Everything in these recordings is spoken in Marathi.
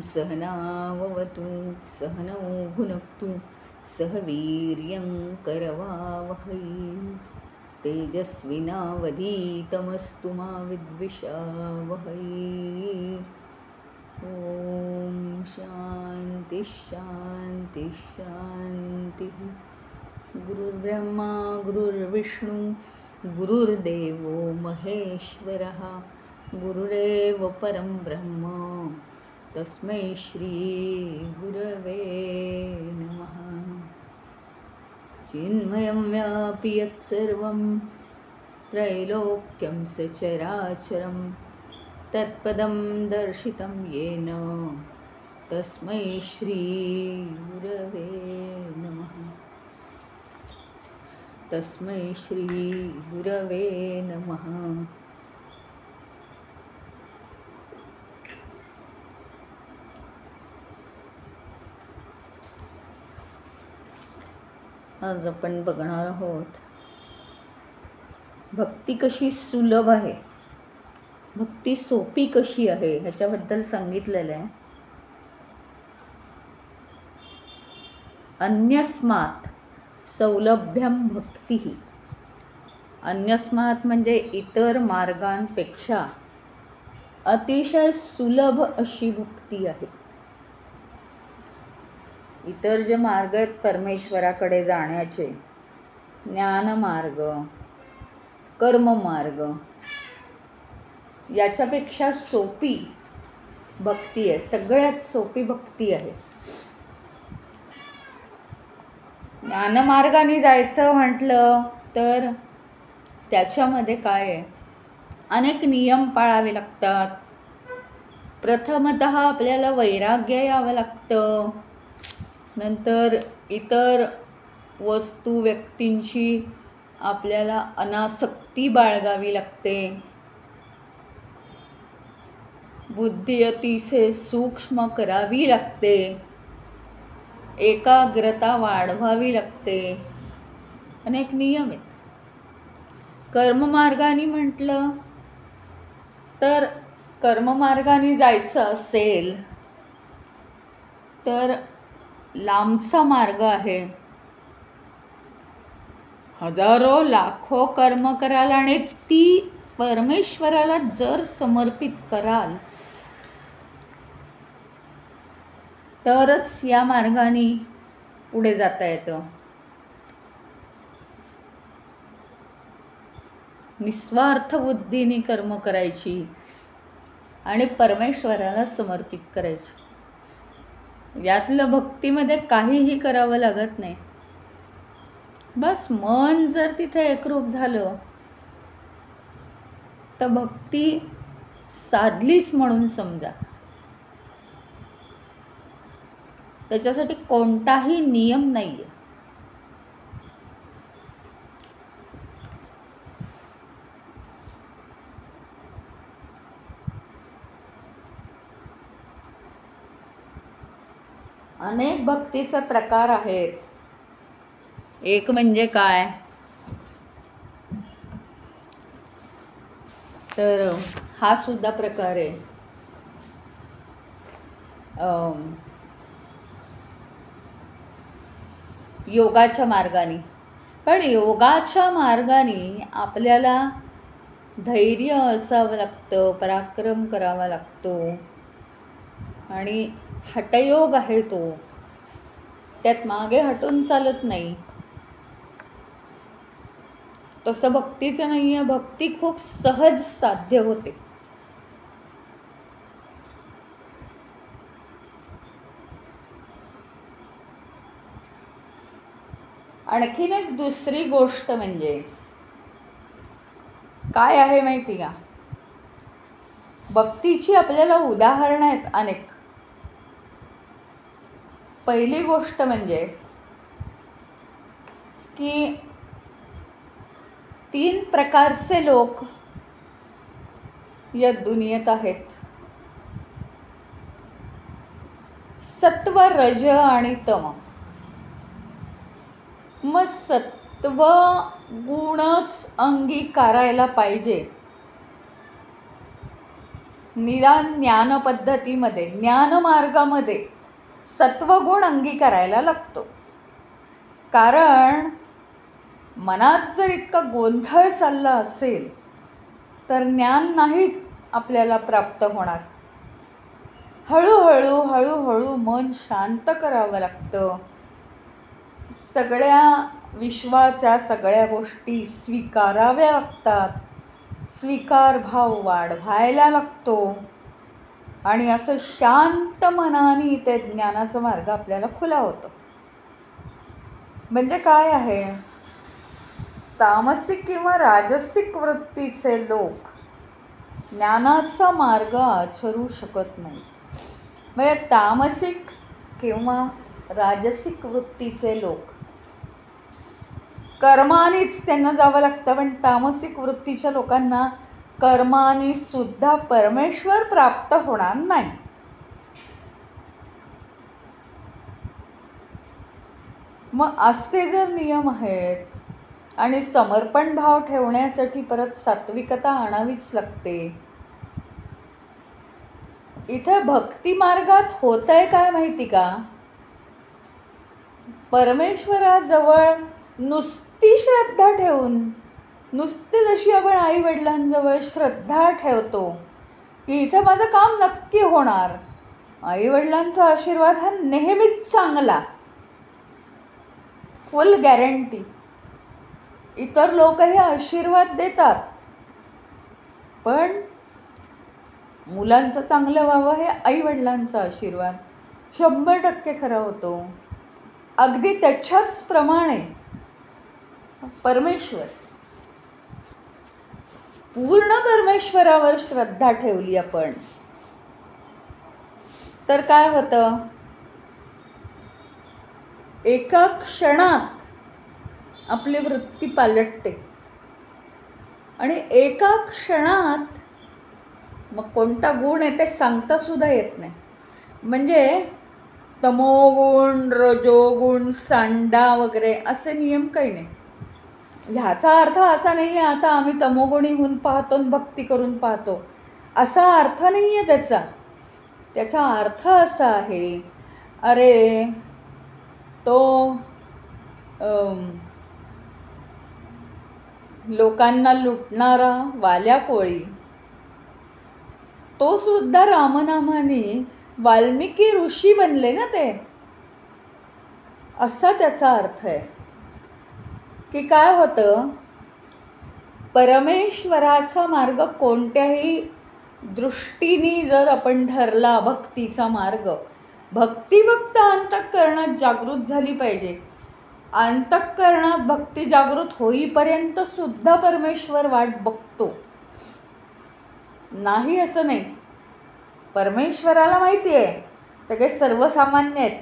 सहनाववतु सहनौ भुनक्तु सह वीर्यं करवावहै तेजस्विनावधीतमस्तु मा विद्विषावहै। ॐ शान्ति शान्ति शान्तिः। गुरुर्ब्रह्मा गुरुर्विष्णु गुरुर्देवो महेश्वरः गुरुरेव परं ब्रह्म तस्मै श्री गुरवे नमः। चिन्मयं व्यापि यत्सर्वं त्रैलोक्यं सचराचरं तत्पदं दर्शितं येन तस्मै श्री गुरवे नमः। तस्मै श्री गुरवे नमः। आज आपण बघणार आहोत भक्ती कशी सुलभ आहे, भक्ती सोपी कशी आहे ह्याच्याबद्दल सांगितलेलं आहे। अन्यस्मात् सौलभ्यम भक्ती। अन्यस्मात् म्हणजे इतर मार्गांपेक्षा अतिशय सुलभ अशी भक्ती आहे। इतर जे मार्ग आहेत परमेश्वराकडे जाण्याचे, ज्ञानमार्ग, कर्ममार्ग, याच्यापेक्षा सोपी भक्ती आहे, सगळ्यात सोपी भक्ती आहे। ज्ञानमार्गाने जायचं म्हटलं तर त्याच्यामध्ये काय आहे, अनेक नियम पाळावे लागतात। प्रथमतः आपल्याला वैराग्य यावं लागतं, नंतर इतर वस्तू व्यक्तींची आपल्याला अनासक्ती बाळगावी लागते, बुद्धी अतिशय सूक्ष्म करावी लागते, एकाग्रता वाढवावी लागते, अनेक नियम आहेत। कर्ममार्गाने म्हटलं तर कर्ममार्गाने जायचं असेल तर लांबचा मार्ग आहे, हजारो लाखो कर्म कराल आणि ती परमेश्वराला जर समर्पित कराल तरच या मार्गाने पुढे जाता येतं। निस्वार्थ बुद्धीने कर्म करायची आणि परमेश्वराला समर्पित करायची। यातलं भक्तीमध्ये काहीही करावं लागत नाही, बस मन जर तिथे एकरूप झालं तर भक्ती साधलीच म्हणून समजा। त्याच्यासाठी कोणताही नियम नाहीये। अनेक भक्तीचे प्रकार आहेत। एक म्हणजे काय तर हा सुद्धा प्रकार आहे, योगाच्या मार्गाने। पण योगाच्या मार्गाने आपल्याला धैर्य असावं लागतं, पराक्रम करावा लागतो आणि हठयोग आहे तो, त्यात मागे हटून चालत नाही। तसं भक्तीचं नाही आहे, भक्ती खूप सहज साध्य होते। आणखीन एक दुसरी गोष्ट म्हणजे काय आहे माहिती का, भक्तीची आपल्याला उदाहरणं आहेत अनेक। पहिली गोष्ट म्हणजे की 3 प्रकारचे लोक या दुनियेत आहेत. सत्व, रज आणि तम. मग सत्व गुणच अंगीकारायला पाहिजे. निदान ज्ञान पद्धतीमध्ये, ज्ञानमार्गामध्ये सत्वगुण अंगीकारायला लागतो. कारण मनात जर इतका गोंधळ चालला असेल तर ज्ञान नाही आपल्याला प्राप्त होणार. हळूहळू हळूहळू मन शांत करावं लागतं. सगळ्या विश्वाच्या सगळ्या गोष्टी स्वीकाराव्या लागतात. स्वीकार भाव वाढवायला लागतो आणि असं शांत मनाने ते ज्ञानाचा मार्ग आपल्याला खुला होतो. म्हणजे काय आहे, तामसिक किंवा राजसिक वृत्तीचे लोक ज्ञानाचा मार्ग आचरू शकत नाहीत. म्हणजे तामसिक किंवा राजसिक वृत्तीचे लोक कर्मानीच त्यांना जावं लागतं. पण तामसिक वृत्तीच्या लोकांना कर्मानी सुद्धा परमेश्वर प्राप्त होणार नाही. मग असे जर नियम आहेत आणि समर्पण भाव ठेवण्यासाठी परत सात्विकता आणावीच लागते. इथे भक्ती मार्गात होतंय काय माहिती का, परमेश्वराजवळ नुसती श्रद्धा ठेवून, नुसती जशी आपण आई वडिलांजवळ श्रद्धा ठेवतो की इथे माझं काम नक्की होणार, आई वडिलांचा आशीर्वाद हा नेहमीच चांगला, फुल गॅरंटी. इतर लोकही आशीर्वाद देतात, पण मुलांचं चांगलं व्हावं हे आई वडिलांचा आशीर्वाद 100% खरा होतो. अगदी त्याच्याच प्रमाणे परमेश्वर, पूर्ण परमेश्वरावर श्रद्धा ठेवली आपण तर काय होतं, एका क्षणात आपली वृत्ती पालटते आणि एका क्षणात मग कोणता गुण आहे ते सांगता सुद्धा येत नाही. म्हणजे तमोगुण, रजोगुण, सांडा वगैरे असे नियम काही नाही. ह्याचा अर्थ असा नाही आहे आता आम्ही तमोगुणी होऊन पाहतो, भक्ती करून पाहतो, असा अर्थ नाही आहे त्याचा. त्याचा अर्थ असा आहे, अरे तो लोकांना लुटणारा वाल्या कोळी, तो सुद्धा रामनामाने वाल्मिकी ऋषी बनले ना ते, असा त्याचा अर्थ आहे. की काय होतं, परमेश्वराचा मार्ग कोणत्याही दृष्टीने जर आपण धरला, भक्तीचा मार्ग, भक्ती फक्त अंतःकरणात जागृत झाली पाहिजे. अंतःकरणात भक्ती जागृत होईपर्यंत सुद्धा परमेश्वर वाट बघतो, नाही असं नाही. परमेश्वराला माहिती आहे सगळे सर्वसामान्य आहेत.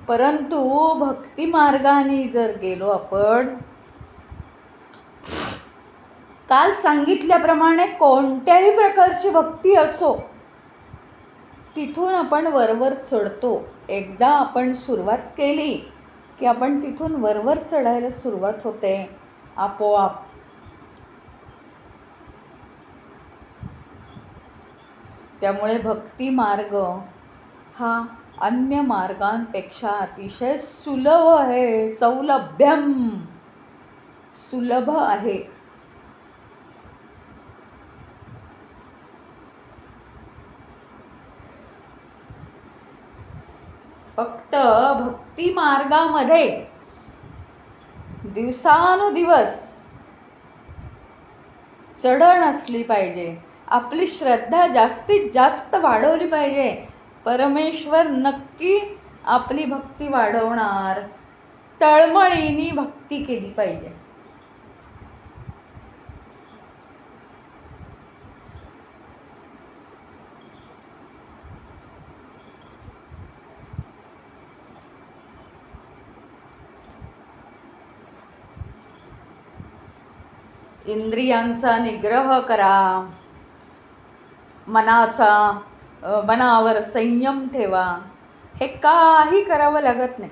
परंतु भक्ती मार्गाने जर गेलो आपण, काल सांगितल्याप्रमाणे कोणत्याही प्रकारची भक्ती असो, तिथून आपण वरवर चढतो. एकदा आपण सुरुवात केली की आपण तिथून वरवर चढायला सुरुवात होते आपोआप. त्यामुळे भक्ती मार्ग हा अन्य मार्गांपेक्षा अतिशय सुलभ आहे. सौलभ्यम, सुलभ आहे. फक्त भक्ती मार्गामध्ये दिवसानुदिवस चढण असली पाहिजे. आपली श्रद्धा जास्तीत जास्त वाढवली पाहिजे. परमेश्वर नक्की आपली भक्ती वाढवणार. तळमळीने भक्ती केली पाहिजे. इंद्रियांचा निग्रह करा, मनावर संयम ठेवा. हे काही करावं लागत नाही.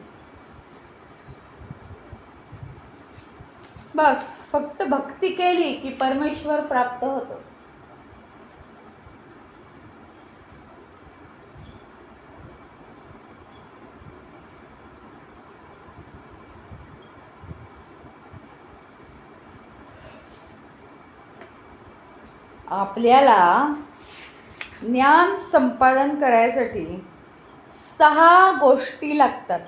बस फक्त भक्ती केली की परमेश्वर प्राप्त होतो. आपल्याला ज्ञान संपादन करायसाठी 6 गोष्टी लागतात.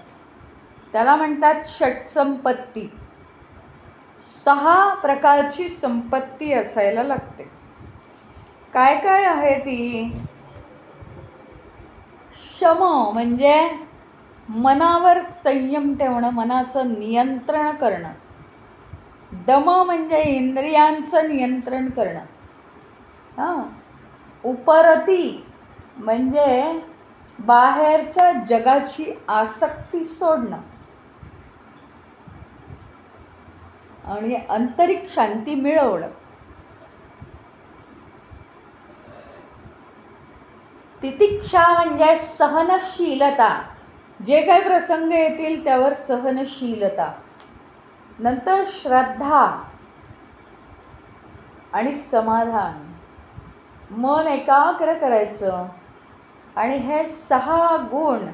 त्याला म्हणतात षट्संपत्ती. 6 प्रकारची संपत्ती असायला लागते. काय काय आहे ती? शम म्हणजे मनावर संयम ठेवणं, मनाचं नियंत्रण करणं. दम म्हणजे इंद्रियांचं नियंत्रण करणं. उपरती म्हणजे बाहेरच्या जगाची आसक्ती सोडणं. आणि आंतरिक शांती मिळवणं. तितिक्षा म्हणजे सहनशीलता. जे काही प्रसंग येतील त्यावर सहनशीलता. नंतर श्रद्धा आणि समाधान. मन एकाग्र करायचं आणि हे 6 गुण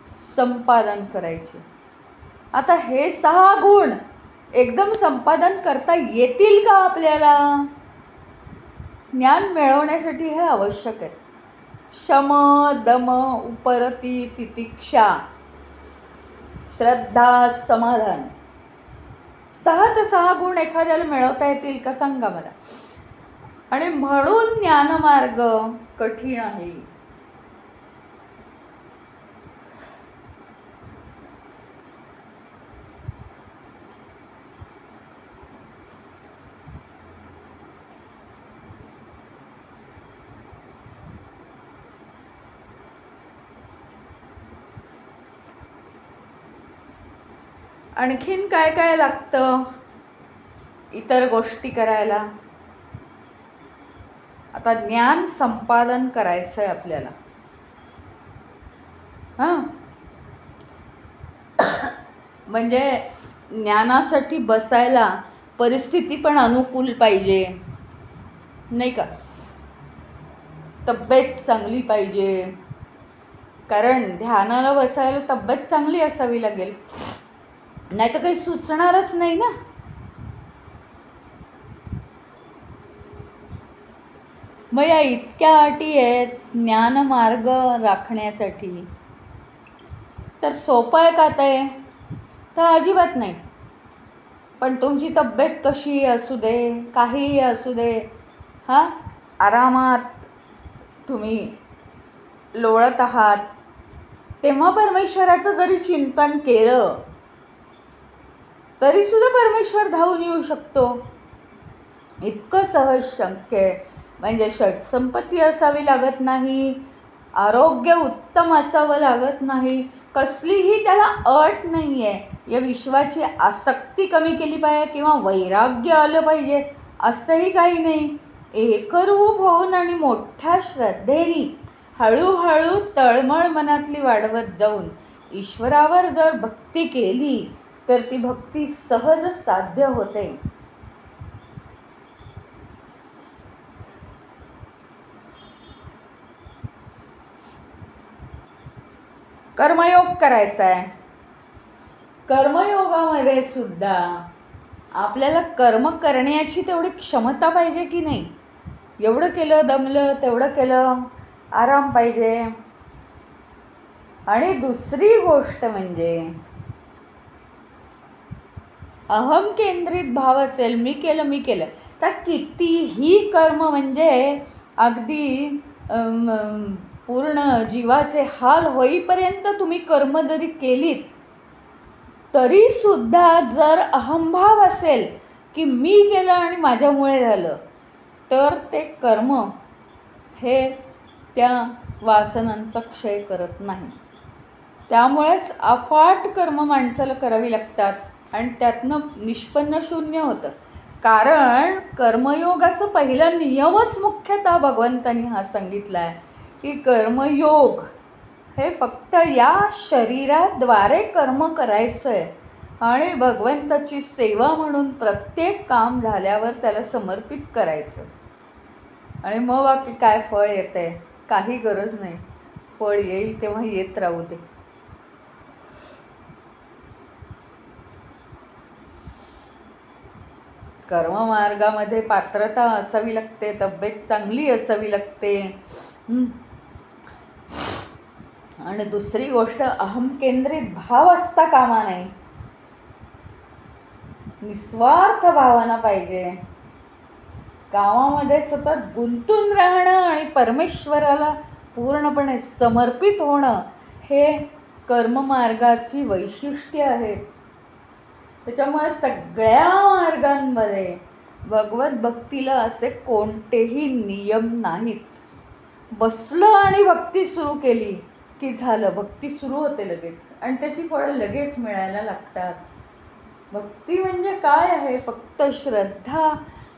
संपादन करायचे. आता हे 6 गुण एकदम संपादन करता येतील का आपल्याला? ज्ञान मिळवण्यासाठी हे आवश्यक आहे. शम, दम, उपरती, तितिक्षा, श्रद्धा, समाधान. 6च्या 6 गुण एखाद्याला मिळवता येतील का सांगा मला. आणि म्हणून ज्ञानमार्ग कठीण आहे. आणखीन काय काय लागतं इतर गोष्टी करायला? आता ज्ञान संपादन करायचं आहे आपल्याला. म्हणजे ज्ञानासाठी बसायला परिस्थिती पण अनुकूल पाहिजे, नाही का? तब्येत चांगली पाहिजे, कारण ध्यानाला बसायला तब्येत चांगली असावी लागेल, नाही तर काही सुचणारच नाही ना. मग या इतक्या अटी आहेत ज्ञानमार्ग राखण्यासाठी. तर सोपं आहे का ते? तर अजिबात नाही. पण तुमची तब्येत कशी असू दे, काहीही असू दे, आरामात तुम्ही लोळत आहात, तेव्हा परमेश्वराचं जरी चिंतन केलं तरीसुद्धा परमेश्वर धावून येऊ शकतो. इतकं सहज शक्य आहे. म्हणजे षट्संपत्ती असावी लागत नाही, आरोग्य उत्तम असावं लागत नाही, कसलीही त्याला अट नाही आहे. या विश्वाची आसक्ती कमी केली पाहिजे किंवा वैराग्य आलं पाहिजे असंही काही नाही. एकरूप होऊन आणि मोठ्या श्रद्धेने हळूहळू तळमळ मनातली वाढवत जाऊन ईश्वरावर जर भक्ती केली तर ती भक्ती सहज साध्य होते. कर्मयोग करायचा आहे. कर्मयोगामध्ये सुद्धा आपल्याला कर्म करण्याची तेवढी क्षमता पाहिजे की नाही. एवढं केलं दमलं, तेवढं केलं, आराम पाहिजे. आणि दुसरी गोष्ट म्हणजे अहम केंद्रित भाव असेल, मी केलं, तर कितीही कर्म म्हणजे अगदी पूर्ण जीवाचे हाल होईपर्यंत तुम्ही कर्म जरी केलीत तरीसुद्धा जर अहंभाव असेल की मी केलं आणि माझ्यामुळे झालं, तर ते कर्म हे त्या वासनांचा क्षय करत नाही. त्यामुळेच अफाट कर्म माणसाला करावी लागतात. आणि त्यातनं निष्पन्न शून्य होतं. कारण कर्मयोगाचं पहिला नियमच मुख्यतः भगवंतांनी हा सांगितला आहे की कर्मयोग हे फक्त या शरीराद्वारे कर्म करायचं आहे आणि भगवंताची सेवा म्हणून प्रत्येक काम झाल्यावर त्याला समर्पित करायचं. आणि मग बाकी काय फळ येतं आहे काही गरज नाही, फळ येईल तेव्हा येत राहू दे. कर्ममार्गामध्ये पात्रता असावी लागते, तब्येत चांगली असावी लागते. आणि दुसरी गोष्ट, अहंकेंद्रित भाव असता कामा नये, निस्वार्थ भावना पाहिजे. कामामध्ये सतत गुंतून राहणं आणि परमेश्वराला पूर्णपणे समर्पित होणं हे कर्ममार्गाची वैशिष्ट्य आहेत. त्याच्यामुळे सगळ्या मार्गांमध्ये भगवत भक्तीला असे कोणतेही नियम नाहीत. बसलं आणि भक्ती सुरू केली की झालं, भक्ती सुरू होते लगेच आणि त्याची फळं लगेच मिळायला लागतात. भक्ती म्हणजे काय आहे? फक्त श्रद्धा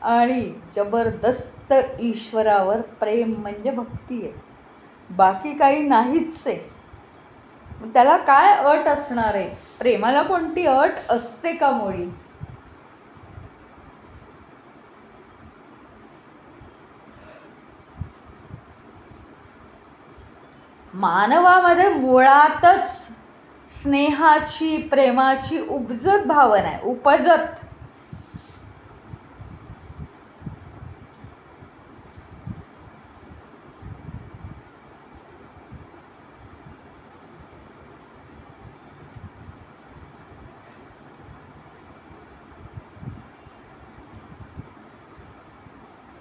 आणि जबरदस्त ईश्वरावर प्रेम म्हणजे भक्ती आहे, बाकी काही नाहीच आहे. त्याला काय अट असणार आहे? प्रेमाला कोणती अट असते का मुळी? मानवामध्ये मुळातच स्नेहाची, प्रेमाची उपजत भावना आहे, उपजत.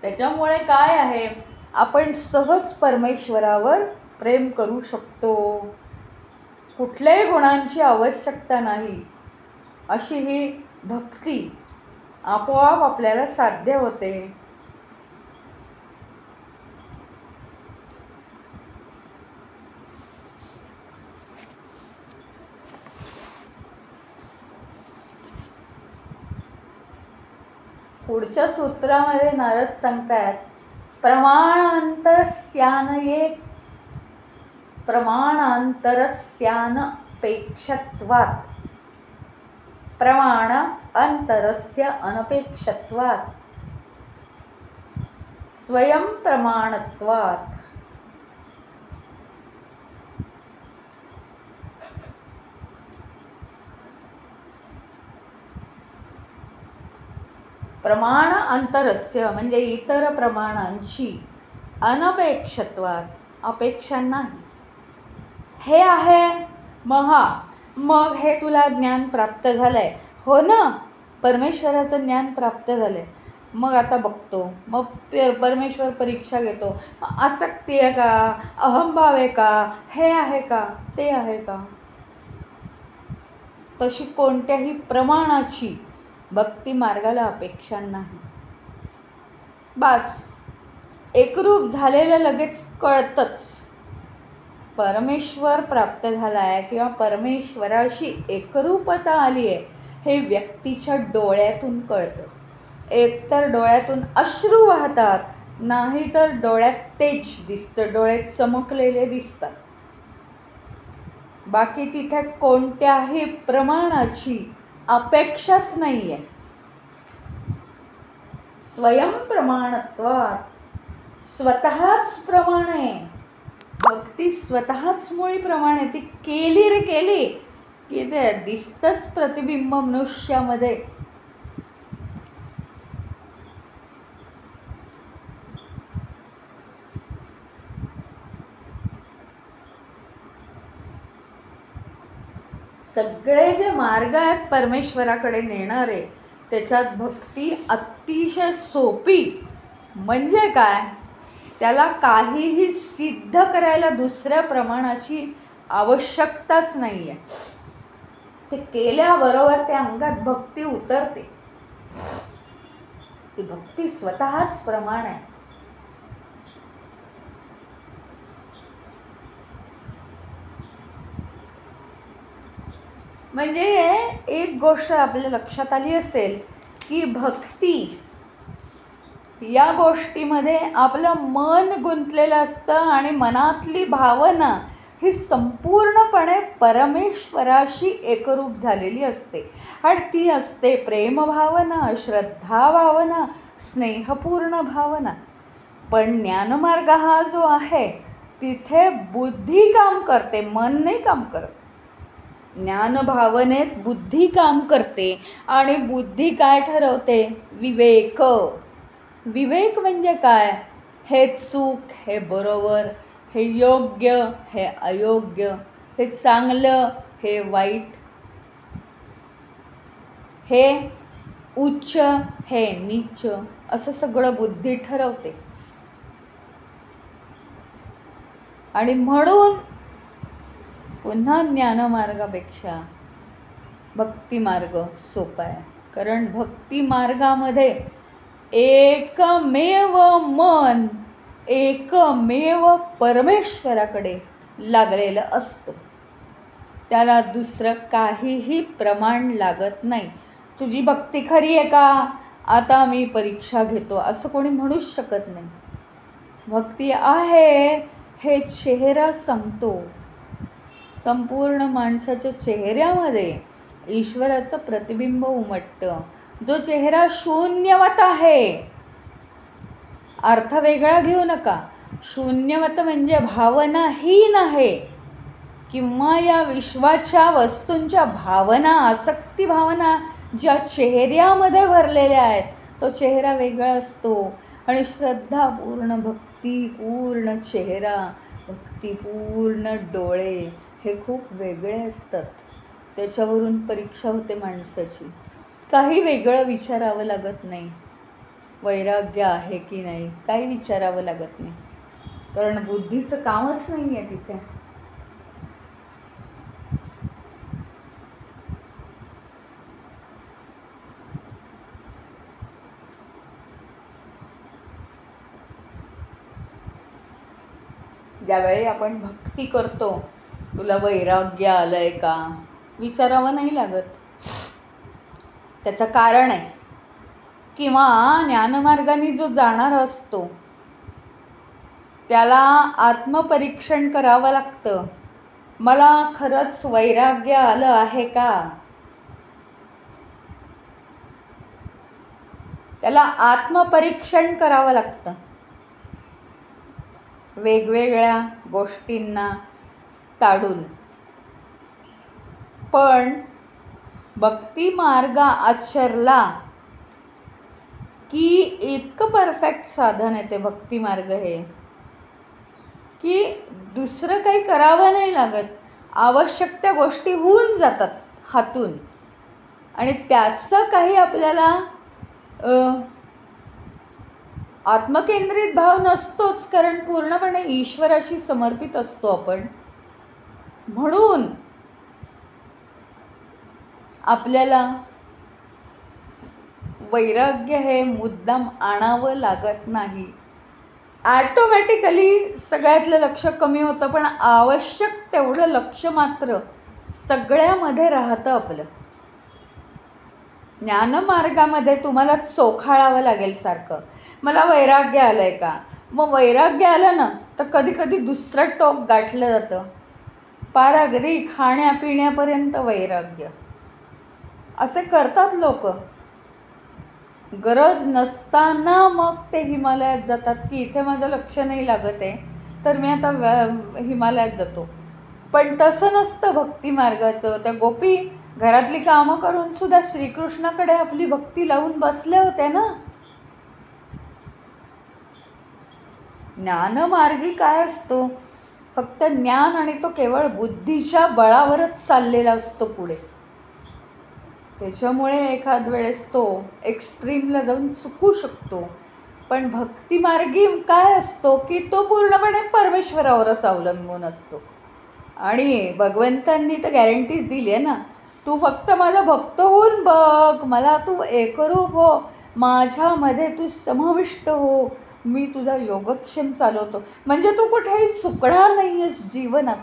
त्याच्यामुळे काय आहे, आपण सहज परमेश्वरावर प्रेम करू शकतो, कुठल्याही गुणांची आवश्यकता नाही. अशी ही भक्ती आपोआप आपल्याला साध्य होते. पुढच्या सूत्रामध्ये नारद सांगतात, प्रमाणांतरस्यानपेक्षत्वात्, प्रमाण अंतरस्य अनपेक्षत्वात्, स्वयं प्रमाणत्वात्. प्रमाण अंतरस्य म्हणजे इतर प्रमाणांची, अनपेक्षत्वात अपेक्षा नाही. हे आहे मग हे तुला ज्ञान प्राप्त झालंय, हो ना, परमेश्वराचं ज्ञान प्राप्त झालंय, मग आता बघतो, मग परमेश्वर परीक्षा घेतो, आसक्ती आहे का, अहंभाव आहे का, हे आहे का, ते आहे का. तशी कोणत्याही प्रमाणाची भक्ती मार्गाला अपेक्षा नाही. बस एकरूप झालेलं लगेच कळतंच, परमेश्वर प्राप्त झाला आहे किंवा परमेश्वराशी एकरूपता आली आहे हे व्यक्तीच्या डोळ्यातून कळतं. एकतर डोळ्यातून अश्रू वाहतात, नाही तर डोळ्यात तेज दिसतं, डोळे चमकलेले दिसतात. बाकी तिथे कोणत्याही प्रमाणाची अपेक्षाच नाही आहे. स्वयंप्रमाणत्वात, स्वतःच प्रमाण आहे. भक्ती स्वतःच मुळी प्रमाण आहे. ती केली रे केली की ते दिसतंच प्रतिबिंब मनुष्यामध्ये. सगळे जे मार्ग आहेत परमेश्वराकडे नेणारे, त्याच्यात भक्ती अतिशय सोपी. म्हणजे काय, त्याला काहीही सिद्ध करायला दुसऱ्या प्रमाणाची आवश्यकताच नाही आहे. ते केल्याबरोबर त्या अंगात भक्ती उतरते. ती भक्ती स्वतःच प्रमाण आहे. म्हणजे एक गोष्ट आपल्या लक्षात आली असेल की भक्ती या गोष्टीमध्ये आपलं मन गुंतलेलं असतं आणि मनातली भावना ही संपूर्णपणे परमेश्वराशी एकरूप झालेली असते. आणि ती असते प्रेमभावना, श्रद्धा भावना, स्नेहपूर्ण भावना. पण ज्ञानमार्ग हा जो आहे तिथे बुद्धी काम करते, मन नाही काम करत. ज्ञानभावनेत बुद्धी काम करते आणि बुद्धी काय ठरवते? विवेक. विवेक म्हणजे काय? हे चूक, हे बरोबर, हे योग्य, हे अयोग्य, हे चांगलं, हे वाईट, हे उच्च, हे नीच, असं सगळं बुद्धी ठरवते. आणि म्हणून पुन्हा ज्ञानमार्गापेक्षा भक्तिमार्ग सोपा आहे. कारण भक्तिमार्गामध्ये एकमेव मन एकमेव परमेश्वराकडे लागलेलं असतं. त्याला दुसरं काहीही प्रमाण लागत नाही. तुझी भक्ती खरी आहे का? आता मी परीक्षा घेतो असं कोणी म्हणूच शकत नाही. भक्ती आहे हे चेहरा सांगतो. संपूर्ण माणसाच्या चेहऱ्यामध्ये ईश्वराचं प्रतिबिंब उमटतं. जो चेहरा शून्यवत आहे, अर्थ वेगळा घेऊ नका. शून्यवत म्हणजे भावनाहीन आहे किंवा या विश्वाच्या वस्तूंच्या भावना, आसक्ती भावना ज्या चेहऱ्यामध्ये भरलेल्या आहेत, तो चेहरा वेगळा असतो. आणि श्रद्धापूर्ण भक्तिपूर्ण चेहरा, भक्तिपूर्ण डोळे हे खूप वेगळे असतात. त्याच्यावरून परीक्षा होते माणसाची. काही वेगळं विचारावं लागत नाही. वैराग्य आहे की नाही काही विचारावं लागत नाही. कारण बुद्धीचं कामच नाही आहे तिथे. ज्यावेळी आपण भक्ती करतो, तुला वैराग्य आलंय का विचारावं नाही लागत. त्याचं कारण आहे. किंवा ज्ञानमार्गाने जो जाणार असतो त्याला आत्मपरीक्षण करावं लागतं. मला खरंच वैराग्य आलं आहे का? त्याला आत्मपरीक्षण करावं लागतं. वेगवेगळ्या गोष्टींना ताडून. पण भक्ती मार्ग आचरला की इतकं परफेक्ट साधन आहे ते भक्ती मार्ग हे, की दुसरं काही करावं नाही लागत. आवश्यक त्या गोष्टी होऊन जातात हातून. आणि त्याचं काही आपल्याला आत्मकेंद्रित भाव नसतोच, कारण पूर्णपणे ईश्वराशी समर्पित असतो आपण. म्हणून आपल्याला वैराग्य हे मुद्दाम आणावं लागत नाही. ॲटोमॅटिकली सगळ्यातलं लक्ष कमी होतं, पण आवश्यक तेवढं लक्ष मात्र सगळ्यामध्ये राहतं आपलं. ज्ञानमार्गामध्ये तुम्हाला चोखाळावं लागेल सारखं. मला वैराग्य आलं आहे का? मग वैराग्य आलं ना तर कधी कधी दुसरं टोक गाठलं जातं. पार अगदी खाण्यापिण्यापर्यंत वैराग्य. असे करतात लोक. गरज नसताना मग ते हिमालयात जातात की इथे माझं लक्ष नाही लागत आहे तर मी आता हिमालयात जातो. पण तसं नसतं भक्ती मार्गाचं. त्या गोपी घरातली कामं करून सुद्धा श्रीकृष्णाकडे आपली भक्ती लावून बसल्या होत्या ना. ज्ञानमार्गी काय असतो? फक्त ज्ञान, आणि तो केवळ बुद्धीच्या बळावरच चाललेला असतो पुढे. त्याच्यामुळे एखाद वेळेस तो एक्स्ट्रीमला जाऊन चुकू शकतो. पण भक्तिमार्गी काय असतो की तो पूर्णपणे परमेश्वरावरच अवलंबून असतो. आणि भगवंतांनी तर गॅरंटीज दिली आहे ना, तू फक्त माझा भक्त होऊन बघ, मला तू एकरूप हो, माझ्यामध्ये तू समाविष्ट हो, मी तुझा योगक्षेम चालवतो. म्हणजे तू कुठेही चुकणार नाही आहेस जीवनात.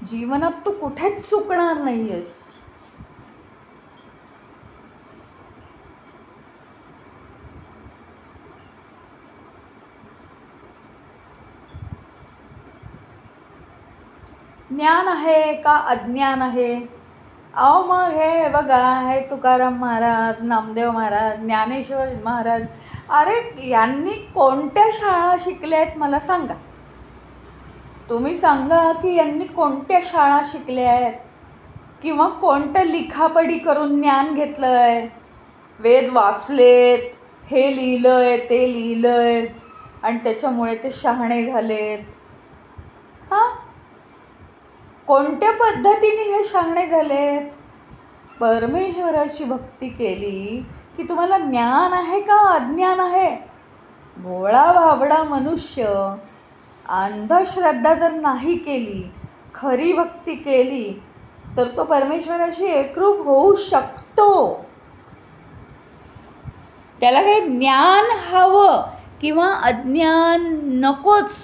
जीवनात तू कुठेच चुकणार नाहीयेस. ज्ञान आहे का अज्ञान आहे? अहो मग हे बघा, हे तुकाराम महाराज, नामदेव महाराज, ज्ञानेश्वर महाराज, अरे यांनी कोणत्या शाळा शिकल्या आहेत मला सांगा. तुम्ही सांगा की यांनी कोणत्या शाळा शिकल्या आहेत किंवा कोणत्या लिखापडी करून ज्ञान घेतलं आहे. वेद वाचलेत, हे लिहिलं आहे, ते लिहिलं आहे आणि त्याच्यामुळे ते शहाणे झालेत. हां, कोणत्या पद्धतीने हे शहाणे झालेत? परमेश्वराची भक्ती केली की तुम्हाला ज्ञान आहे का अज्ञान आहे? भोळा भाबडा मनुष्य अंधश्रद्धा जर नाही केली, खरी भक्ती केली तर तो परमेश्वराशी एकरूप होऊ शकतो. त्याला काही ज्ञान हवं किंवा अज्ञान नकोच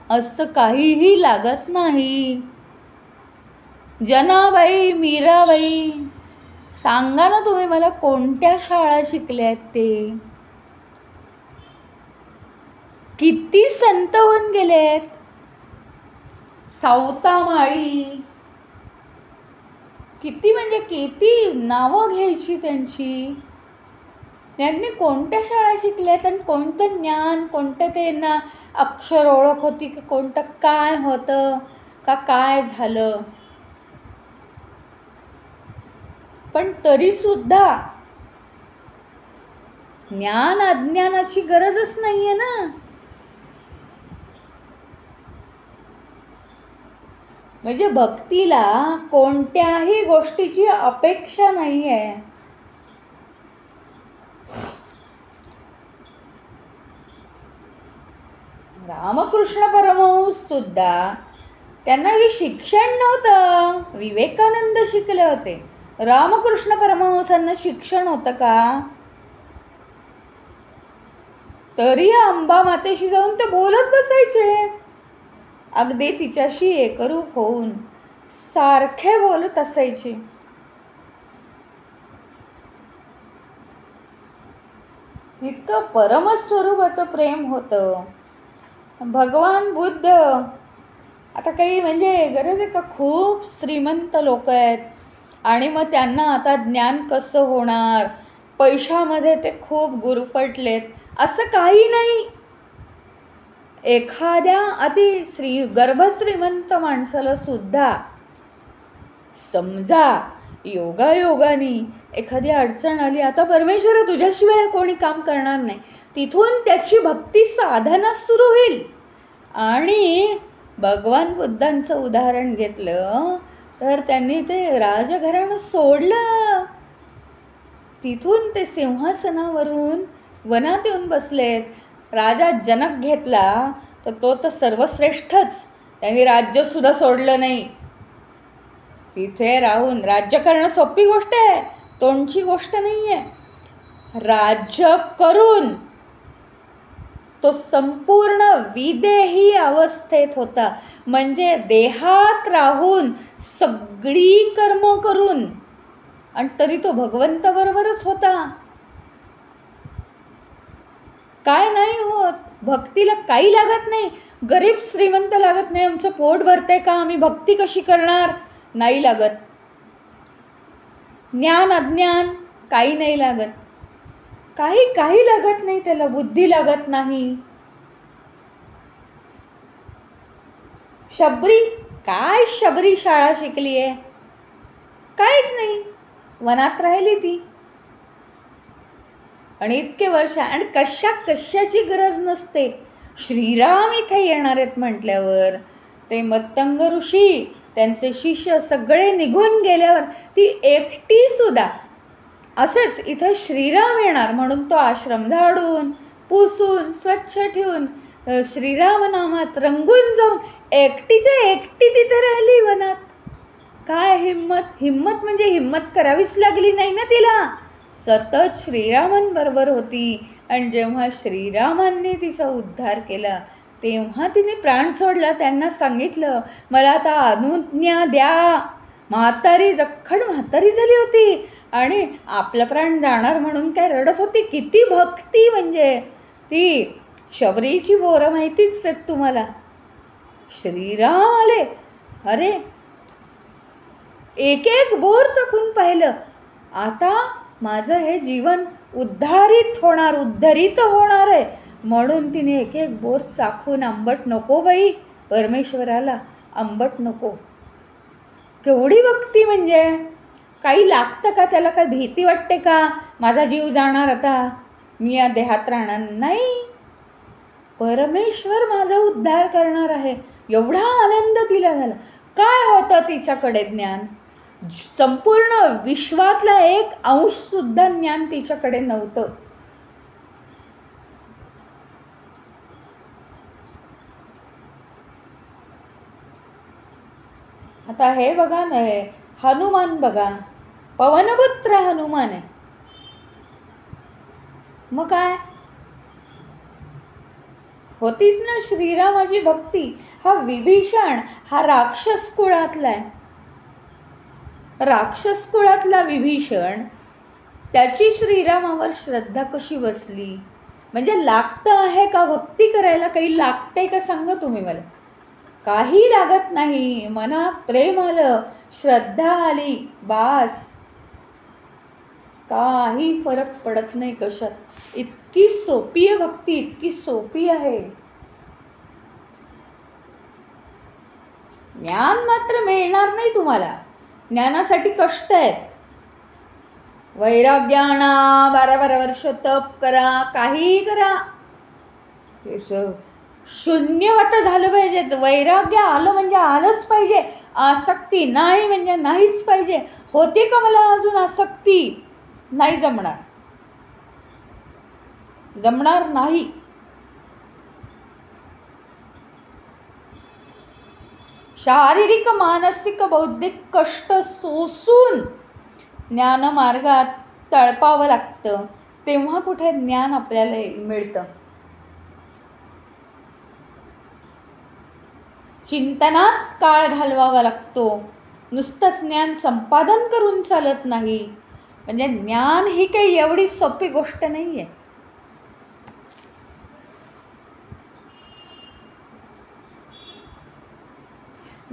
असं काहीही लागत नाही. जनाबाई, मीराबाई, सांगा ना तुम्ही मला कोणत्या शाळा शिकल्यात ते? किती संत होऊन गेलेत? सावतामाळी, किती म्हणजे किती नावं घ्यायची त्यांची. त्यांनी कोणत्या शाळा शिकल्यात आणि कोणतं ज्ञान, कोणतं त्यांना अक्षर ओळख होती की कोणतं काय होतं का काय झालं. पण तरीसुद्धा ज्ञान अज्ञानाची गरजच नाही आहे ना. म्हणजे भक्तीला कोणत्याही गोष्टीची अपेक्षा नाही आहे. रामकृष्ण परमहंस सुद्धा त्यांना हे शिक्षण नव्हतं. विवेकानंद शिकले होते. रामकृष्ण परमहंसांना शिक्षण होतं का? तरी अंबा मातेशी जाऊन ते बोलत बसायचे. अगदी तिच्याशी एकरूप होऊन सारखे बोलत असायचे. इतकं परमस्वरूपाचं प्रेम होतं. भगवान बुद्ध आता काही म्हणजे गरज आहे का? खूप श्रीमंत लोक आहेत आणि मग त्यांना आता ज्ञान कसं होणार, पैशामध्ये ते खूप गुरफटलेत, असं काही नाही. एखाद्या गर्भश्रीमंत माणसाला सुद्धा समजा योगायोगाने एखादी अडचण आली, आता परमेश्वर तुझ्याशिवाय कोणी काम करणार नाही, तिथून त्याची भक्ती साधना सुरू होईल. आणि भगवान बुद्धांचं उदाहरण घेतलं तर त्यांनी ते राजघराणं सोडलं. तिथून ते सिंहासनावरून वनात येऊन बसलेत. राजा जनक घेतला तर तो तर सर्वश्रेष्ठच, त्यांनी राज्यसुद्धा सोडलं नाही. तिथे राहून राज्य करणं सोपी गोष्ट आहे, तोंडची गोष्ट नाही आहे. राज्य करून तो संपूर्ण विदेही अवस्थेत होता. म्हणजे देहात राहून सगळी कर्म करून, आणि तरी तो भगवंताबरोबरच होता. काय नाही होत, भक्तीला काही लागत नाही. गरीब श्रीमंत लागत नाही, आमचं पोट भरतंय का, आम्ही भक्ती कशी करणार, नाही लागत. ज्ञान अज्ञान काही नाही लागत, काही लागत नाही त्याला. बुद्धी लागत नाही. शबरी शाळा शिकली आहे? काहीच नाही, वनात राहिली ती. आणि इतके वर्ष, आणि कशाची गरज नसते. श्रीराम इथे येणार आहेत म्हटल्यावर ते मत्तंग ऋषी, त्यांचे शिष्य सगळे निघून गेल्यावर ती एकटी सुद्धा असंच इथं श्रीराम येणार म्हणून तो आश्रम झाडून पुसून स्वच्छ ठेवून श्रीराम नामात रंगून जाऊन एकटीच्या एकटी तिथे राहिली वनात. काय हिम्मत म्हणजे हिम्मत करावीच लागली नाही ना तिला. सतत श्रीरामांबरोबर होती. आणि जेव्हा श्रीरामांनी तिचा उद्धार केला तेव्हा तिने प्राण सोडला. त्यांना सांगितलं, मला आता अनुज्ञा द्या. म्हातारी जखड म्हातारी झाली होती आणि आपला प्राण जाणार म्हणून काय रडत होती. किती भक्ती, म्हणजे ती शबरीची बोरं माहितीच आहेत तुम्हाला. श्रीराम आले, अरे एक एक बोर चाखून पाहिलं, आता माझं हे जीवन उद्धारित होणार आहे. म्हणून तिने एक एक बोर चाखून, आंबट नको बाई परमेश्वराला, आंबट नको. केवढी भक्ती, म्हणजे काही लागतं का त्याला? काय भीती वाटते का माझा जीव जाणार, आता मी या देहात राहणार नाही, परमेश्वर माझा उद्धार करणार आहे. एवढा आनंद तिला झाला. काय होतं तिच्याकडे ज्ञान? संपूर्ण विश्वातला 1% ज्ञान तिच्याकडे नव्हतं. आता हे बघा ना, हनुमान बघा, पवनपुत्र हनुमान आहे. मग काय होतीच ना श्रीरामाची भक्ती. हा विभीषण हा राक्षस कुळातला आहे. राक्षस कुळातला विभीषण, त्याची श्रीरामावर श्रद्धा कशी बसली? म्हणजे लागतं आहे का भक्ती करायला? काही लागते का सांगा तुम्ही मला? काही लागत नाही. मनात प्रेम आलं, श्रद्धा आली, बास, काही फरक पडत नाही कशात. इतकी सोपी आहे भक्ती, इतकी सोपी आहे. ज्ञान मात्र मिळणार नाही तुम्हाला. ज्ञानासाठी कष्ट आहेत. वैराग्य आणा, 12 वर्ष तप करा, काहीही करा, शून्यवत झालं पाहिजे. वैराग्य आलं म्हणजे आलंच पाहिजे. आसक्ती नाही म्हणजे नाहीच पाहिजे. होते का मला अजून आसक्ती? नाही जमणार, जमणार नाही. शारीरिक, मानसिक, बौद्धिक कष्ट सोसून ज्ञानमार्गात तळपावं लागतं. तेव्हा कुठे ज्ञान आपल्याला मिळतं. चिंतनात काळ घालवावा लागतो. नुसतंच ज्ञान संपादन करून चालत नाही. म्हणजे ज्ञान ही काही एवढी सोपी गोष्ट नाही आहे.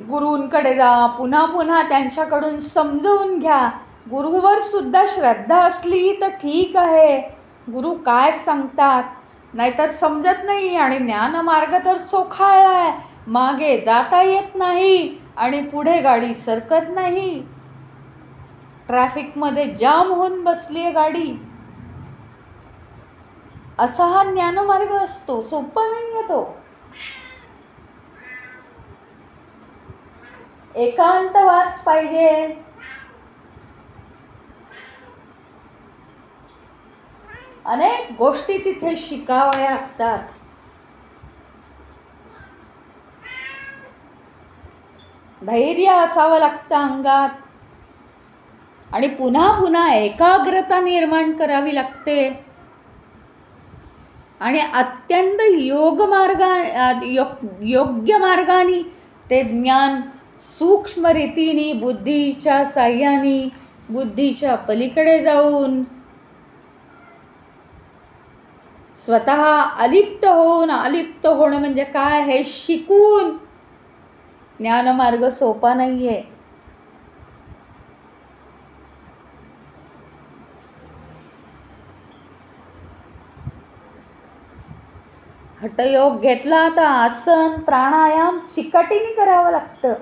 गुरूंकडे जा, पुन्हा पुन्हा त्यांच्याकडून समजवून घ्या. गुरुवर सुद्धा श्रद्धा असली तर ठीक आहे, गुरु काय सांगतात, नाहीतर समजत नाही. आणि ज्ञानमार्ग तर चोखाळला आहे, मागे जाता येत नाही आणि पुढे गाडी सरकत नाही. ट्रॅफिकमध्ये जाम होऊन बसली आहे गाडी. असा हा ज्ञानमार्ग असतो. सोपा नाही आहे तो. एकांतवास पाहिजे. अनेक गोष्टी तिथे शिकाव्या लागतात. धैर्य असावं लागतं अंगात. आणि पुन्हा पुन्हा एकाग्रता निर्माण करावी लागते. आणि अत्यंत योग्य मार्गाने ते ज्ञान सूक्ष्म रीतीने, बुद्धीच्या साह्याने, बुद्धीच्या पलीकडे जाऊन स्वतः अलिप्त होणं म्हणजे काय हे शिकून. ज्ञानमार्ग सोपा नाही आहे. हठयोग घेतला तर आसन, प्राणायाम चिकाटीने करावं लागतं.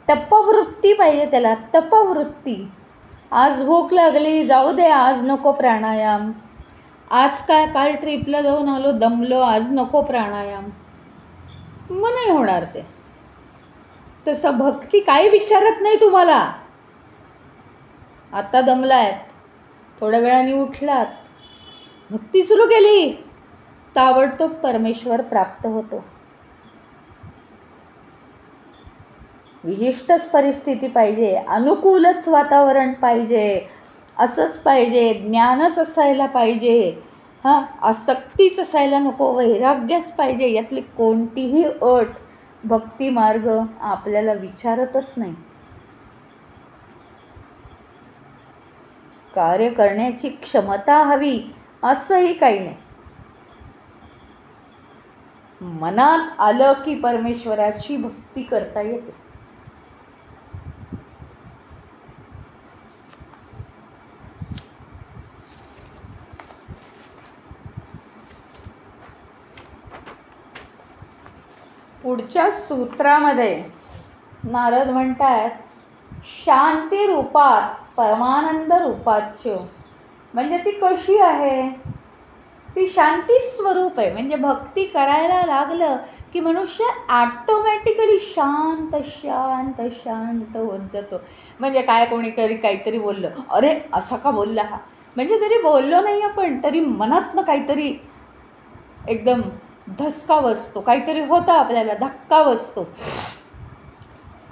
तपवृत्ती पाहिजे त्याला, तपवृत्ती. आज भूक लागली, जाऊ दे, आज नको प्राणायाम. आज काय, काल ट्रिपला जाऊन आलो, दमलो, आज नको प्राणायाम. मग नाही होणार ते. तसं भक्ती काही विचारत नाही तुम्हाला. आता दमलायत, थोड्या वेळाने उठलात, भक्ती सुरू केली, ताबडतोब परमेश्वर प्राप्त होतो. विशिष्टच परिस्थिती पाहिजे, अनुकूलच वातावरण पाहिजे, असंच पाहिजे, ज्ञानच असायला पाहिजे. हां, आसक्तीच असायला नको, वैराग्यच पाहिजे, यातली कोणतीही अट भक्ती मार्ग आपल्याला विचारतच नाही. कार्य करण्याची क्षमता हवी असंही काही नाही. मनात आलं की परमेश्वराची भक्ती करता येते. पुढच्या सूत्रामध्ये नारद म्हणतात, शांती रूपात परमानंद रूपाच्य. म्हणजे ती कशी आहे? ती शांती स्वरूप आहे. म्हणजे भक्ती करायला लागलं की मनुष्य ॲटोमॅटिकली शांत शांत शांत होत जातो. म्हणजे काय, कोणीतरी काहीतरी बोललं, अरे असा का बोलला हा, म्हणजे तरी बोललो नाही आपण, तरी मनातनं काहीतरी एकदम धसका बसतो, काहीतरी होतं आपल्याला, धक्का बसतो.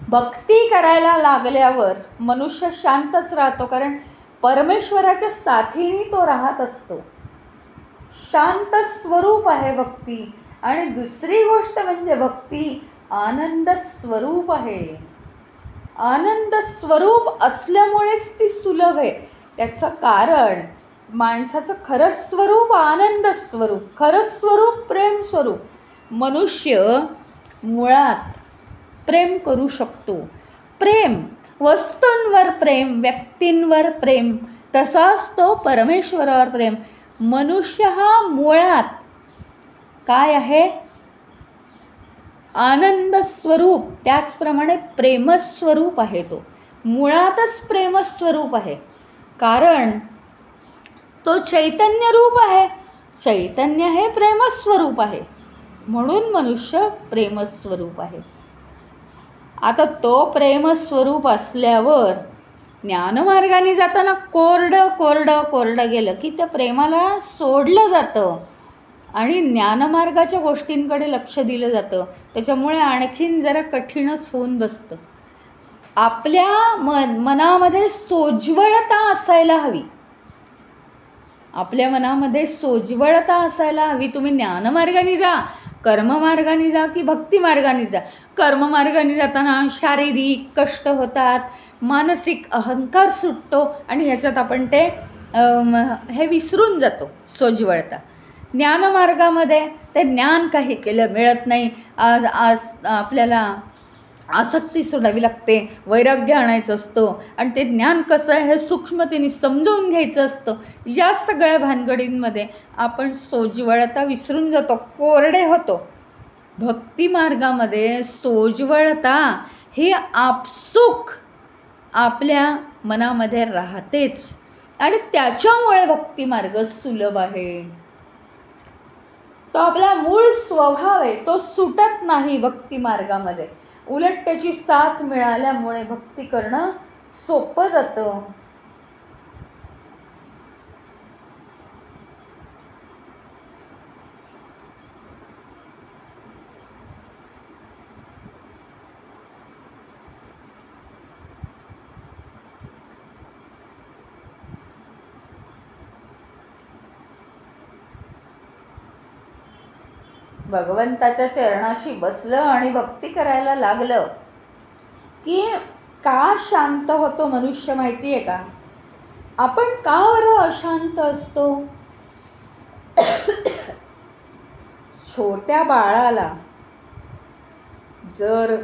भक्ती करायला लागल्यावर मनुष्य शांतच राहतो, कारण परमेश्वराच्या साथीने तो राहत असतो. शांत स्वरूप आहे भक्ती. आणि दुसरी गोष्ट म्हणजे भक्ती आनंद स्वरूप आहे. आनंद स्वरूप असल्यामुळेच ती सुलभ आहे. त्याचं कारण माणसाचं खरं स्वरूप आनंद स्वरूप, खरं स्वरूप प्रेम स्वरूप. मनुष्य मुळात प्रेम करू शकतो. प्रेम, वस्तूंवर प्रेम, व्यक्तींवर प्रेम, तसाच तो परमेश्वरावर प्रेम. मनुष्य हा मुळात काय आहे? आनंद स्वरूप. त्याचप्रमाणे प्रेमस्वरूप आहे. तो मुळातच प्रेमस्वरूप आहे, कारण तो चैतन्य रूप आहे. चैतन्य हे प्रेमस्वरूप आहे, म्हणून मनुष्य प्रेमस्वरूप आहे. आता तो प्रेमस्वरूप असल्यावर ज्ञानमार्गाने जाताना कोरडं कोरडं कोरडं गेलं की त्या प्रेमाला सोडलं जातं आणि ज्ञानमार्गाच्या गोष्टींकडे लक्ष दिलं जातं. त्याच्यामुळे आणखीन जरा कठीणच होऊन बसतं. आपल्या मनामध्ये सोज्वळता असायला हवी. आपल्या मनामध्ये सोज्वळता असायला हवी. तुम्ही ज्ञानमार्गाने जा, कर्ममार्गाने जा की भक्तिमार्गाने जा. कर्ममार्गाने जाताना शारीरिक कष्ट होतात, मानसिक अहंकार सुटतो आणि याच्यात आपण ते हे विसरून जातो, सोज्वळता. ज्ञानमार्गामध्ये ते ज्ञान काही केलं मिळत नाही. आज आपल्याला आसक्ती सोडावी लागते, वैराग्य आणायचं असतं आणि ते ज्ञान कसं आहे हे सूक्ष्मतेने समजावून घ्यायचं असतं. या सगळ्या भानगडींमध्ये आपण सोज्वळता विसरून जातो, कोरडे होतो. भक्तिमार्गामध्ये सोज्वळता ही आपसूक आपल्या मनामध्ये राहतेच आणि त्याच्यामुळे भक्तिमार्ग सुलभ आहे. तो आपला मूळ स्वभाव आहे, तो सुटत नाही भक्तिमार्गामध्ये. उलट त्याची साथ मिळाल्यामुळे भक्ती करणं सोपं जातं. भगवंताच्या चरणाशी बसलं आणि भक्ती करायला लागलं की का शांत होतो मनुष्य माहिती आहे का? आपण का बरं अशांत असतो? छोट्या बाळाला जर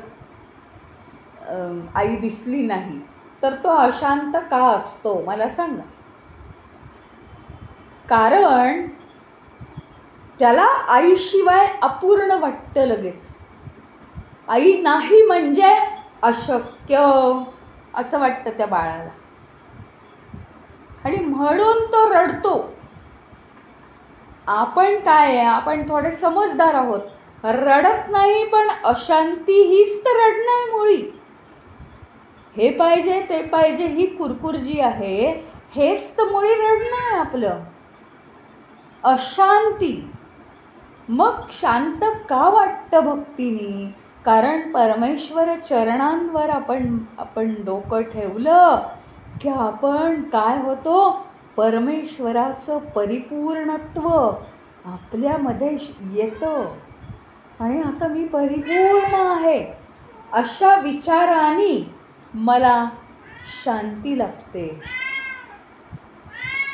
आई दिसली नाही तर तो अशांत का असतो मला सांगा? कारण त्याला आईशिवाय अपूर्ण वाटतं लगेच. आई नाही म्हणजे अशक्य असं वाटतं त्या बाळाला आणि म्हणून तो रडतो. आपण काय आहे, आपण थोडे समजदार आहोत, रडत नाही, पण अशांती हीच तर रडणं आहे मुळी. हे पाहिजे ते पाहिजे ही कुरकुर जी आहे हेच तर मुळी रडणं आहे आपलं, अशांती. मग शांत का वाटतं भक्तीने? कारण परमेश्वर चरणांवर आपण डोकं ठेवलं की आपण काय होतो? परमेश्वराचं परिपूर्णत्व आपल्यामध्ये येतं आणि आता मी परिपूर्ण आहे अशा विचाराने मला शांती लाभते,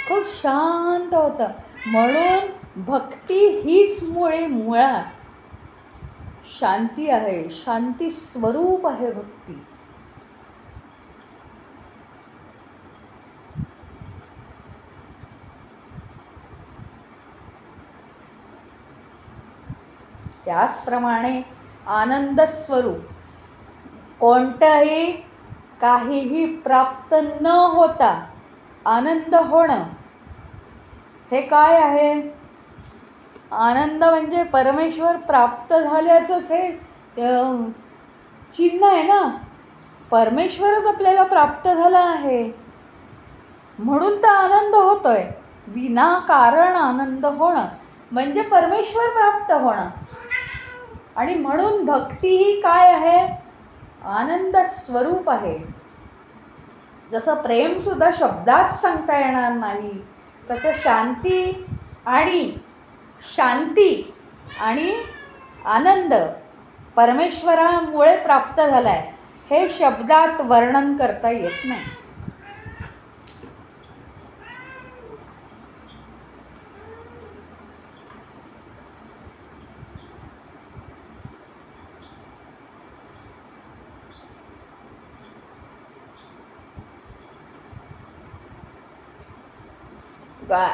खूप शांत होतं. म्हणून भक्ती हीच मुळात शांती आहे, शांती स्वरूप आहे भक्ती. त्याचप्रमाणे आनंद स्वरूप, कोणत्याही काहीही प्राप्त न होता आनंद होणं हे काय आहे? आनंद म्हणजे परमेश्वर प्राप्त झाल्याचंच हे चिन्ह आहे ना. परमेश्वरच आपल्याला प्राप्त झाला आहे म्हणून तर आनंद होतोय. विनाकारण आनंद होणं म्हणजे परमेश्वर प्राप्त होणं. आणि म्हणून भक्ती ही काय आहे? आनंद स्वरूप आहे. जसं प्रेम सुद्धा शब्दात सांगता येणार नाही, तसं शांती आणि आनंद परमेश्वरामुळे प्राप्त झालाय हे शब्दात वर्णन करता येत नाही.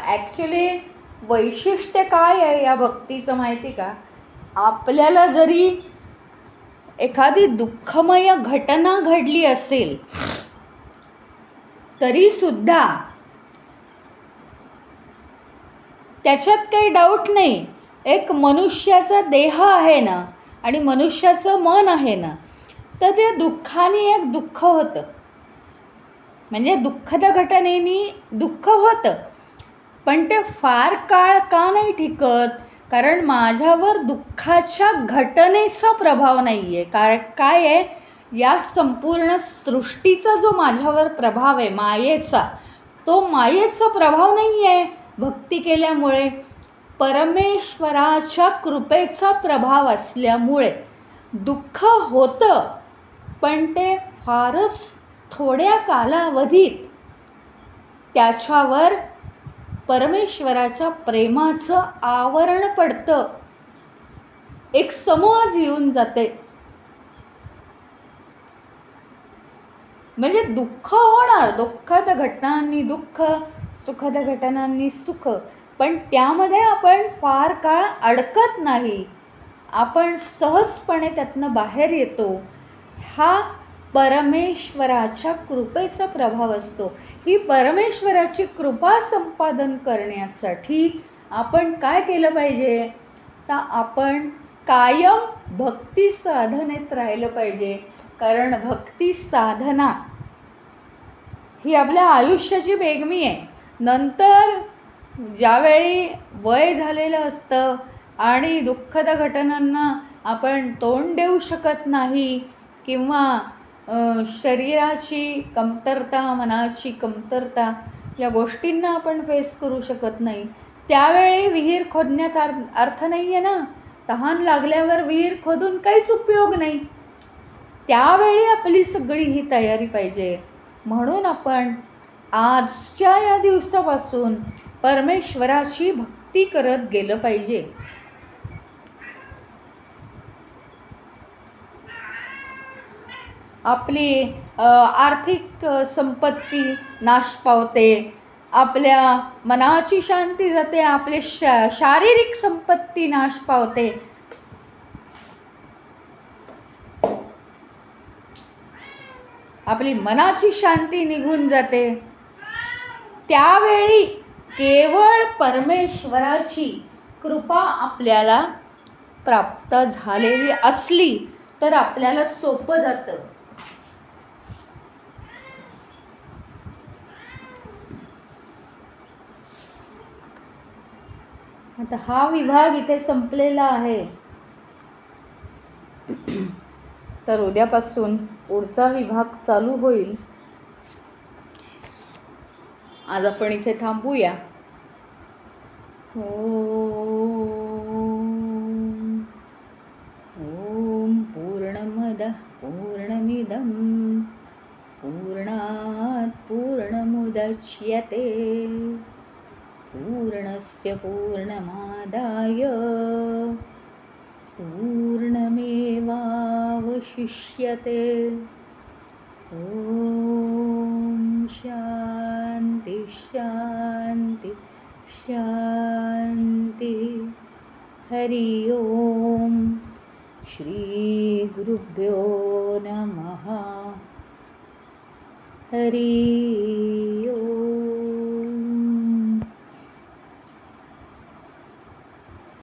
ॲक्च्युली वैशिष्ट्य काय आहे या भक्तीचं माहिती का? आपल्याला जरी एखादी दुःखमय घटना घडली असेल तरी सुद्धा त्याच्यात काही डाऊट नाही, एक मनुष्याचा देह आहे ना आणि मनुष्याचं मन आहे ना, तर त्या दुःखाने एक दुःख होतं, म्हणजे दुःखद घटनेनी दुःख होतं, पण ते फार काळ का नाही टिकत? कारण माझ्यावर दुःखाच्या घटनेचा प्रभाव नाही आहे. काय आहे? या संपूर्ण सृष्टीचा जो माझ्यावर प्रभाव आहे मायेचा, तो मायेचा प्रभाव नाही आहे. भक्ती केल्यामुळे परमेश्वराच्या कृपेचा प्रभाव असल्यामुळे दुःख होतं, पण ते फारच थोड्या कालावधीत त्याच्यावर परमेश्वराच्या प्रेमाचं आवरण पडतं, एक समज येऊन जाते. म्हणजे दुःख होणार, दुःखद घटनांनी दुःख, सुखद घटनांनी सुख, पण त्यामध्ये आपण फार काळ अडकत नाही, आपण सहजपणे त्यातनं बाहेर येतो. हा परमेश्वराच्या कृपेचा प्रभाव असतो. ही परमेश्वराची कृपा संपादन करण्यासाठी आपण काय केलं पाहिजे? तर आपण कायम भक्ती साधनेत राहिलं पाहिजे. कारण भक्ती साधना ही आपल्या आयुष्याची बेगमी आहे. नंतर ज्यावेळी वय झालेलं असतं आणि दुःखद घटनांना आपण तोंड देऊ शकत नाही किंवा शरीराची कमतरता, मनाची कमतरता या गोष्टींना आपण फेस करू शकत नाही, त्यावेळी विहीर खोदण्यात अर्थ नाही आहे ना. तहान लागल्यावर विहीर खोदून काहीच उपयोग नाही. त्यावेळी आपली सगळी ही तयारी पाहिजे. म्हणून आपण आजच्या या दिवसापासून परमेश्वराची भक्ती करत गेलं पाहिजे. आपली आर्थिक संपत्ती नाश पावते, आपल्या मनाची शांती जाते, आपली शारीरिक संपत्ती नाश पावते. आपली मनाची शांती निघून जाते. त्यावेळी केवळ परमेश्वराची कृपा आपल्याला प्राप्त झालेली असली तर आपल्याला सोपं जातं. आता हा विभाग इथे संपलेला आहे. तर उद्यापासून पुढचा विभाग चालू होईल. आज आपण इथे थांबूया. ओम पूर्णमदः पूर्णमिदं पूर्णात् पूर्णमुदच्यते पूर्णस्य पूर्णमादाय पूर्णमेवावशिष्यते. ओम शांति शांति शांति. हरि ओम. श्री गुरुभ्यो नमः. हरि